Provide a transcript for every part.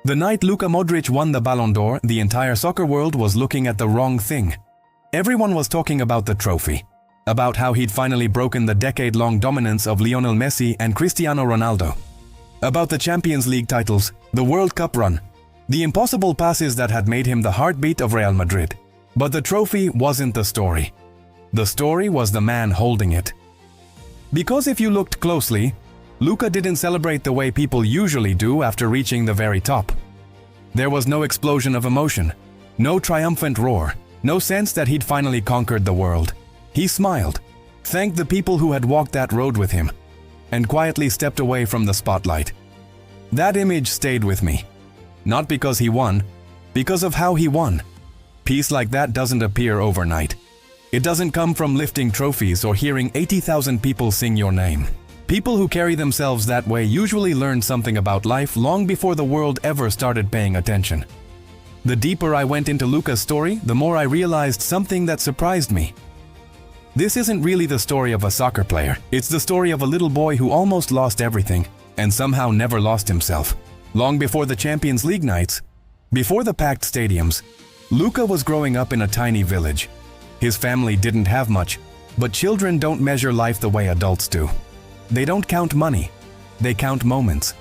The night Luka Modrić won the Ballon d'Or, the entire soccer world was looking at the wrong thing. Everyone was talking about the trophy, about how he'd finally broken the decade-long dominance of Lionel Messi and Cristiano Ronaldo, about the Champions League titles, the World Cup run, the impossible passes that had made him the heartbeat of Real Madrid. But the trophy wasn't the story. The story was the man holding it. Because if you looked closely, Luka didn't celebrate the way people usually do after reaching the very top. There was no explosion of emotion, no triumphant roar, no sense that he'd finally conquered the world. He smiled, thanked the people who had walked that road with him, and quietly stepped away from the spotlight. That image stayed with me. Not because he won, because of how he won. Peace like that doesn't appear overnight. It doesn't come from lifting trophies or hearing 80,000 people sing your name. People who carry themselves that way usually learn something about life long before the world ever started paying attention. The deeper I went into Luka's story, the more I realized something that surprised me. This isn't really the story of a soccer player. It's the story of a little boy who almost lost everything and somehow never lost himself. Long before the Champions League nights, before the packed stadiums, Luka was growing up in a tiny village. His family didn't have much, but children don't measure life the way adults do. They don't count money, they count moments.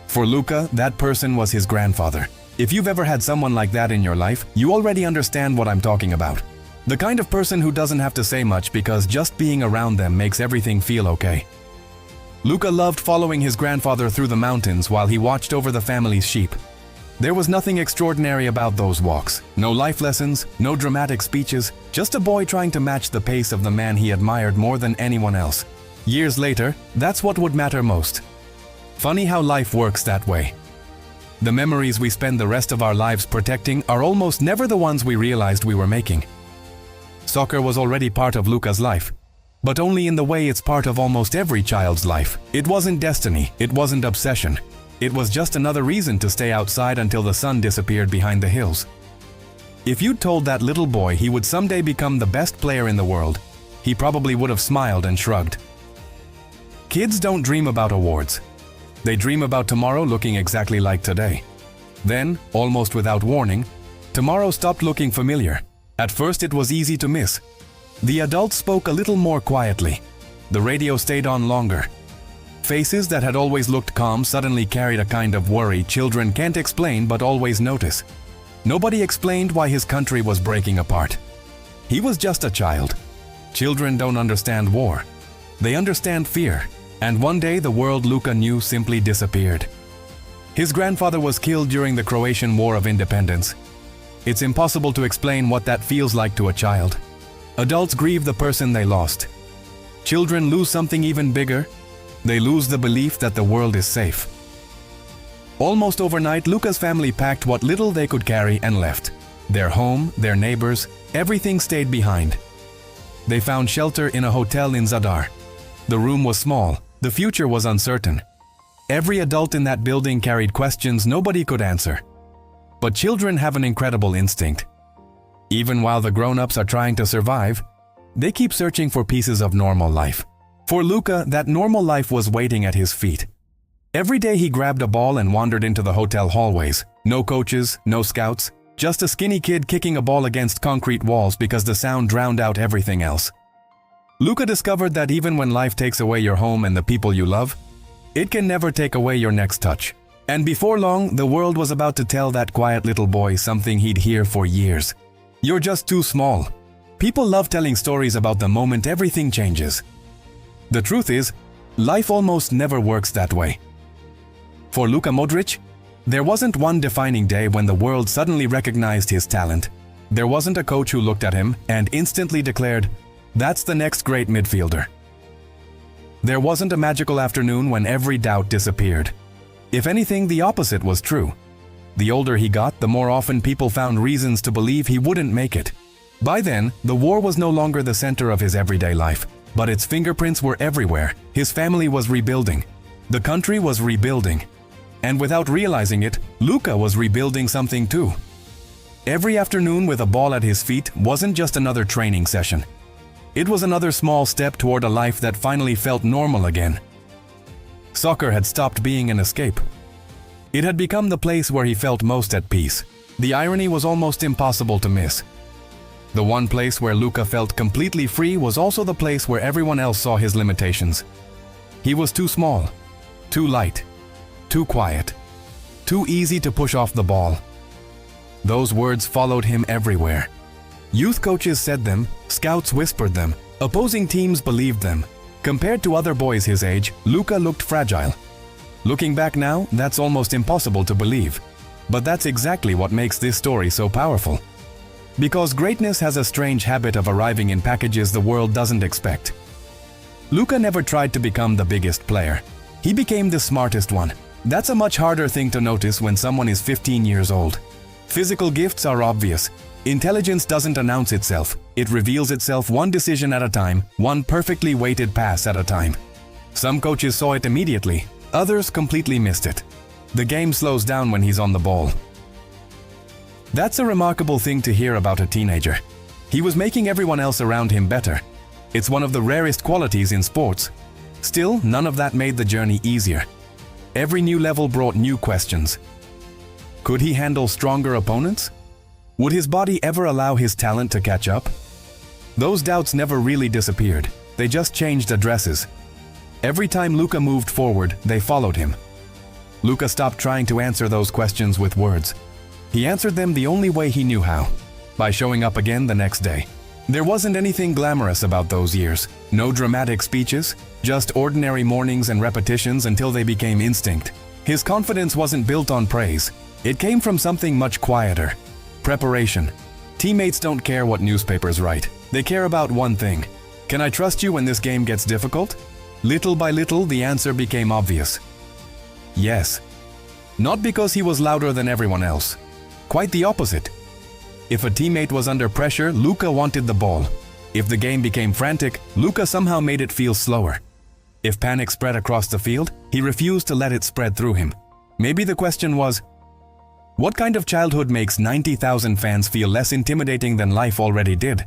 For Luka, that person was his grandfather. If you've ever had someone like that in your life, you already understand what I'm talking about. The kind of person who doesn't have to say much because just being around them makes everything feel okay. Luka loved following his grandfather through the mountains while he watched over the family's sheep. There was nothing extraordinary about those walks. No life lessons, no dramatic speeches, just a boy trying to match the pace of the man he admired more than anyone else. Years later, that's what would matter most. Funny how life works that way. The memories we spend the rest of our lives protecting are almost never the ones we realized we were making. Soccer was already part of Luka's life, but only in the way it's part of almost every child's life. It wasn't destiny, it wasn't obsession. It was just another reason to stay outside until the sun disappeared behind the hills. If you'd told that little boy he would someday become the best player in the world, he probably would have smiled and shrugged. Kids don't dream about awards. They dream about tomorrow looking exactly like today. Then, almost without warning, tomorrow stopped looking familiar. At first it was easy to miss. The adults spoke a little more quietly. The radio stayed on longer. Faces that had always looked calm suddenly carried a kind of worry children can't explain but always notice. Nobody explained why his country was breaking apart. He was just a child. Children don't understand war. They understand fear. And one day the world Luka knew simply disappeared. His grandfather was killed during the Croatian War of Independence. It's impossible to explain what that feels like to a child. Adults grieve the person they lost. Children lose something even bigger. They lose the belief that the world is safe. Almost overnight, Luka's family packed what little they could carry and left. Their home, their neighbors, everything stayed behind. They found shelter in a hotel in Zadar. The room was small. The future was uncertain. Every adult in that building carried questions nobody could answer. But children have an incredible instinct. Even while the grown-ups are trying to survive, they keep searching for pieces of normal life. For Luka, that normal life was waiting at his feet. Every day he grabbed a ball and wandered into the hotel hallways. No coaches, no scouts, just a skinny kid kicking a ball against concrete walls because the sound drowned out everything else. Luka discovered that even when life takes away your home and the people you love, it can never take away your next touch. And before long, the world was about to tell that quiet little boy something he'd hear for years. You're just too small. People love telling stories about the moment everything changes. The truth is, life almost never works that way. For Luka Modrić, there wasn't one defining day when the world suddenly recognized his talent. There wasn't a coach who looked at him and instantly declared, "That's the next great midfielder." There wasn't a magical afternoon when every doubt disappeared. If anything, the opposite was true. The older he got, the more often people found reasons to believe he wouldn't make it. By then, the war was no longer the center of his everyday life, but its fingerprints were everywhere. His family was rebuilding. The country was rebuilding. And without realizing it, Luka was rebuilding something too. Every afternoon with a ball at his feet wasn't just another training session. It was another small step toward a life that finally felt normal again. Soccer had stopped being an escape. It had become the place where he felt most at peace. The irony was almost impossible to miss. The one place where Luka felt completely free was also the place where everyone else saw his limitations. He was too small, too light, too quiet, too easy to push off the ball. Those words followed him everywhere. Youth coaches said them, scouts whispered them, opposing teams believed them. Compared to other boys his age, Luka looked fragile. Looking back now, that's almost impossible to believe. But that's exactly what makes this story so powerful. Because greatness has a strange habit of arriving in packages the world doesn't expect. Luka never tried to become the biggest player. He became the smartest one. That's a much harder thing to notice when someone is 15 years old. Physical gifts are obvious. Intelligence doesn't announce itself. It reveals itself one decision at a time, one perfectly weighted pass at a time. Some coaches saw it immediately, others completely missed it. The game slows down when he's on the ball. That's a remarkable thing to hear about a teenager. He was making everyone else around him better. It's one of the rarest qualities in sports. Still, none of that made the journey easier. Every new level brought new questions. Could he handle stronger opponents? Would his body ever allow his talent to catch up? Those doubts never really disappeared. They just changed addresses. Every time Luka moved forward, they followed him. Luka stopped trying to answer those questions with words. He answered them the only way he knew how, by showing up again the next day. There wasn't anything glamorous about those years. No dramatic speeches, just ordinary mornings and repetitions until they became instinct. His confidence wasn't built on praise. It came from something much quieter. Preparation. Teammates don't care what newspapers write. They care about one thing. Can I trust you when this game gets difficult? Little by little, the answer became obvious. Yes. Not because he was louder than everyone else. Quite the opposite. If a teammate was under pressure, Luka wanted the ball. If the game became frantic, Luka somehow made it feel slower. If panic spread across the field, he refused to let it spread through him. Maybe the question was, what kind of childhood makes 90,000 fans feel less intimidating than life already did?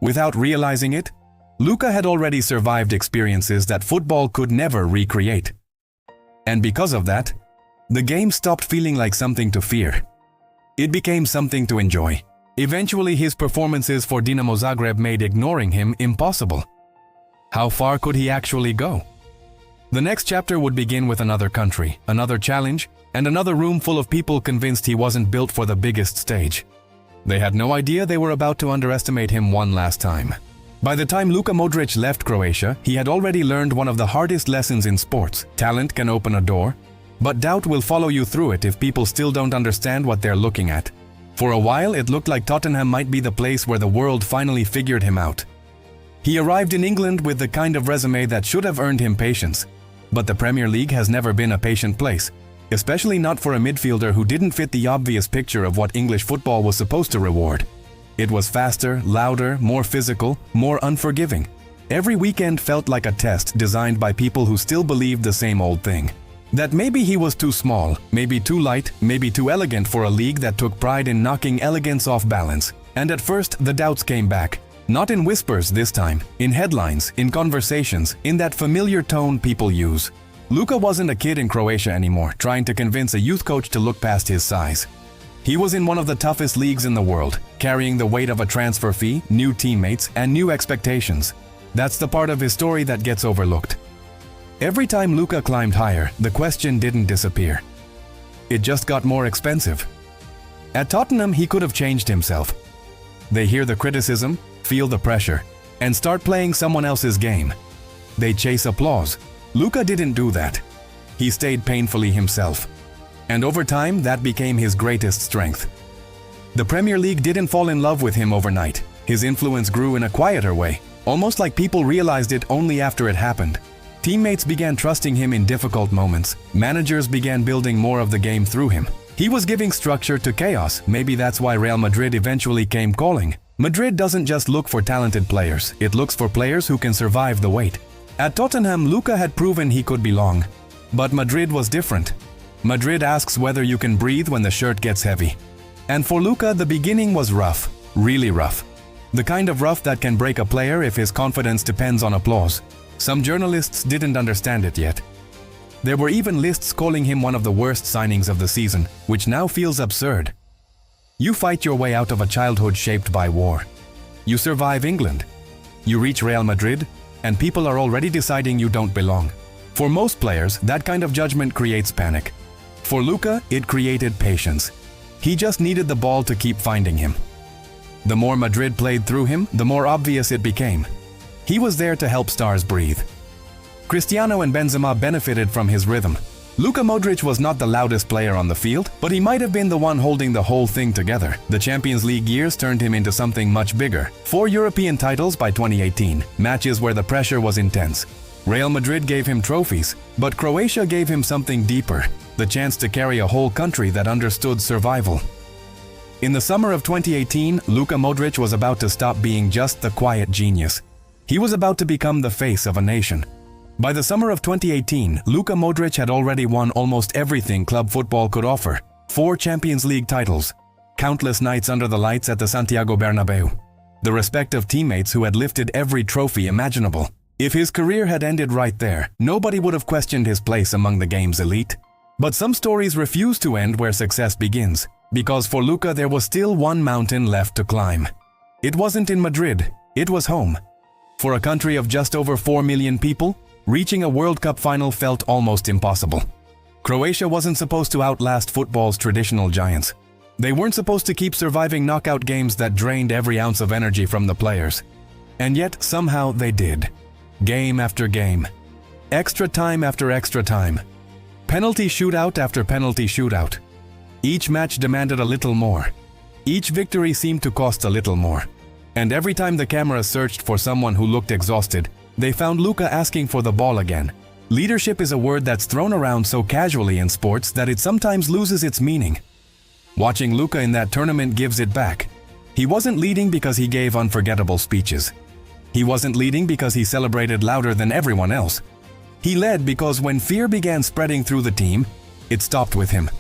Without realizing it, Luka had already survived experiences that football could never recreate. And because of that, the game stopped feeling like something to fear. It became something to enjoy. Eventually, his performances for Dinamo Zagreb made ignoring him impossible. How far could he actually go? The next chapter would begin with another country, another challenge, and another room full of people convinced he wasn't built for the biggest stage. They had no idea they were about to underestimate him one last time. By the time Luka Modrić left Croatia, he had already learned one of the hardest lessons in sports. Talent can open a door, but doubt will follow you through it if people still don't understand what they're looking at. For a while, it looked like Tottenham might be the place where the world finally figured him out. He arrived in England with the kind of resume that should have earned him patience. But the Premier League has never been a patient place, especially not for a midfielder who didn't fit the obvious picture of what English football was supposed to reward. It was faster, louder, more physical, more unforgiving. Every weekend felt like a test designed by people who still believed the same old thing. That maybe he was too small, maybe too light, maybe too elegant for a league that took pride in knocking elegance off balance. And at first, the doubts came back. Not in whispers this time, in headlines, in conversations, in that familiar tone people use. Luka wasn't a kid in Croatia anymore, trying to convince a youth coach to look past his size. He was in one of the toughest leagues in the world, carrying the weight of a transfer fee, new teammates, and new expectations. That's the part of his story that gets overlooked. Every time Luka climbed higher, the question didn't disappear. It just got more expensive. At Tottenham, he could have changed himself. They hear the criticism, feel the pressure, and start playing someone else's game. They chase applause. Luka didn't do that. He stayed painfully himself. And over time, that became his greatest strength. The Premier League didn't fall in love with him overnight. His influence grew in a quieter way, almost like people realized it only after it happened. Teammates began trusting him in difficult moments. Managers began building more of the game through him. He was giving structure to chaos. Maybe that's why Real Madrid eventually came calling. Madrid doesn't just look for talented players, it looks for players who can survive the weight. At Tottenham, Luka had proven he could belong. But Madrid was different. Madrid asks whether you can breathe when the shirt gets heavy. And for Luka, the beginning was rough, really rough. The kind of rough that can break a player if his confidence depends on applause. Some journalists didn't understand it yet. There were even lists calling him one of the worst signings of the season, which now feels absurd. You fight your way out of a childhood shaped by war. You survive England. You reach Real Madrid, and people are already deciding you don't belong. For most players, that kind of judgment creates panic. For Luka, it created patience. He just needed the ball to keep finding him. The more Madrid played through him, the more obvious it became. He was there to help stars breathe. Cristiano and Benzema benefited from his rhythm. Luka Modrić was not the loudest player on the field, but he might have been the one holding the whole thing together. The Champions League years turned him into something much bigger. 4 European titles by 2018, matches where the pressure was intense. Real Madrid gave him trophies, but Croatia gave him something deeper, the chance to carry a whole country that understood survival. In the summer of 2018, Luka Modrić was about to stop being just the quiet genius. He was about to become the face of a nation. By the summer of 2018, Luka Modrić had already won almost everything club football could offer. 4 Champions League titles, countless nights under the lights at the Santiago Bernabeu, the respect of teammates who had lifted every trophy imaginable. If his career had ended right there, nobody would have questioned his place among the game's elite. But some stories refuse to end where success begins, because for Luka there was still one mountain left to climb. It wasn't in Madrid, it was home. For a country of just over 4 million people, reaching a World Cup final felt almost impossible. Croatia wasn't supposed to outlast football's traditional giants. They weren't supposed to keep surviving knockout games that drained every ounce of energy from the players. And yet, somehow they did. Game after game. Extra time after extra time. Penalty shootout after penalty shootout. Each match demanded a little more. Each victory seemed to cost a little more. And every time the camera searched for someone who looked exhausted, they found Luka asking for the ball again. Leadership is a word that's thrown around so casually in sports that it sometimes loses its meaning. Watching Luka in that tournament gives it back. He wasn't leading because he gave unforgettable speeches. He wasn't leading because he celebrated louder than everyone else. He led because when fear began spreading through the team, it stopped with him.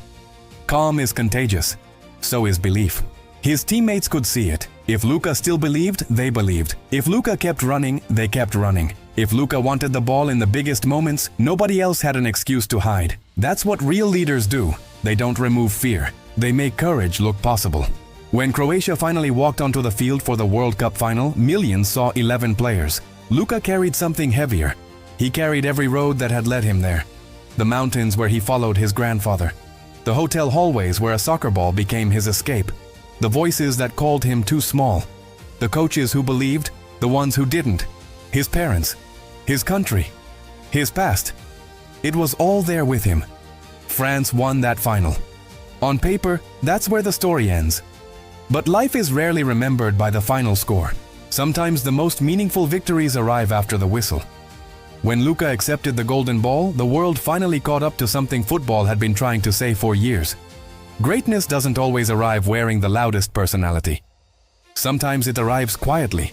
Calm is contagious. So is belief. His teammates could see it. If Luka still believed, they believed. If Luka kept running, they kept running. If Luka wanted the ball in the biggest moments, nobody else had an excuse to hide. That's what real leaders do. They don't remove fear. They make courage look possible. When Croatia finally walked onto the field for the World Cup final, millions saw 11 players. Luka carried something heavier. He carried every road that had led him there. The mountains where he followed his grandfather. The hotel hallways where a soccer ball became his escape. The voices that called him too small. The coaches who believed, the ones who didn't. His parents. His country. His past. It was all there with him. France won that final. On paper, that's where the story ends. But life is rarely remembered by the final score. Sometimes the most meaningful victories arrive after the whistle. When Luka accepted the golden ball, the world finally caught up to something football had been trying to say for years. Greatness doesn't always arrive wearing the loudest personality. Sometimes it arrives quietly,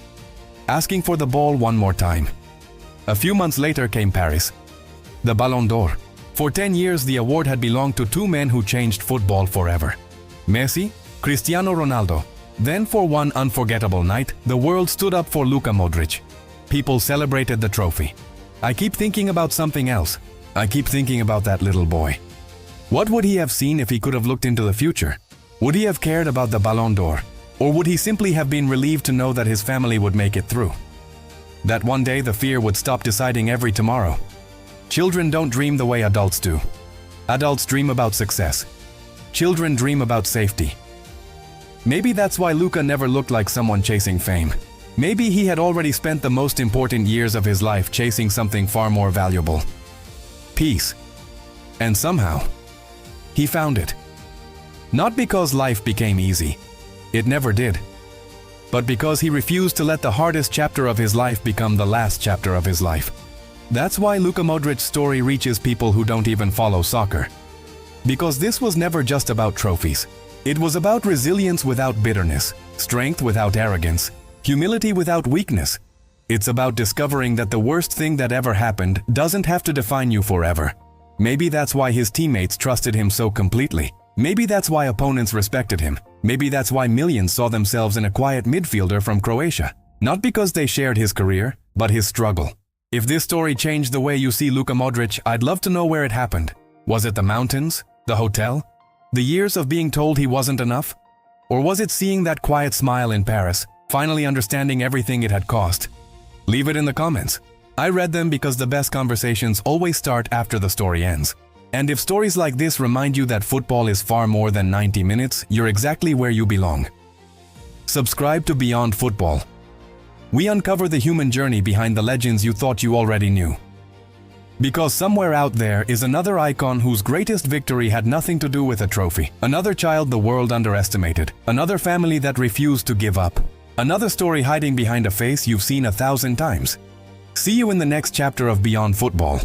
asking for the ball one more time. A few months later came Paris. The Ballon d'Or. For 10 years, the award had belonged to 2 men who changed football forever. Messi, Cristiano Ronaldo. Then for one unforgettable night, the world stood up for Luka Modrić. People celebrated the trophy. I keep thinking about something else. I keep thinking about that little boy. What would he have seen if he could have looked into the future? Would he have cared about the Ballon d'Or? Or would he simply have been relieved to know that his family would make it through? That one day the fear would stop deciding every tomorrow. Children don't dream the way adults do. Adults dream about success. Children dream about safety. Maybe that's why Luka never looked like someone chasing fame. Maybe he had already spent the most important years of his life chasing something far more valuable. Peace. And somehow, he found it. Not because life became easy. It never did. But because he refused to let the hardest chapter of his life become the last chapter of his life. That's why Luka Modric's story reaches people who don't even follow soccer. Because this was never just about trophies. It was about resilience without bitterness, strength without arrogance, humility without weakness. It's about discovering that the worst thing that ever happened doesn't have to define you forever. Maybe that's why his teammates trusted him so completely. Maybe that's why opponents respected him. Maybe that's why millions saw themselves in a quiet midfielder from Croatia. Not because they shared his career, but his struggle. If this story changed the way you see Luka Modrić, I'd love to know where it happened. Was it the mountains? The hotel? The years of being told he wasn't enough? Or was it seeing that quiet smile in Paris, finally understanding everything it had cost? Leave it in the comments. I read them because the best conversations always start after the story ends. And if stories like this remind you that football is far more than 90 minutes, you're exactly where you belong. Subscribe to Beyond Football. We uncover the human journey behind the legends you thought you already knew. Because somewhere out there is another icon whose greatest victory had nothing to do with a trophy. Another child the world underestimated. Another family that refused to give up. Another story hiding behind a face you've seen 1,000 times. See you in the next chapter of Beyond Football.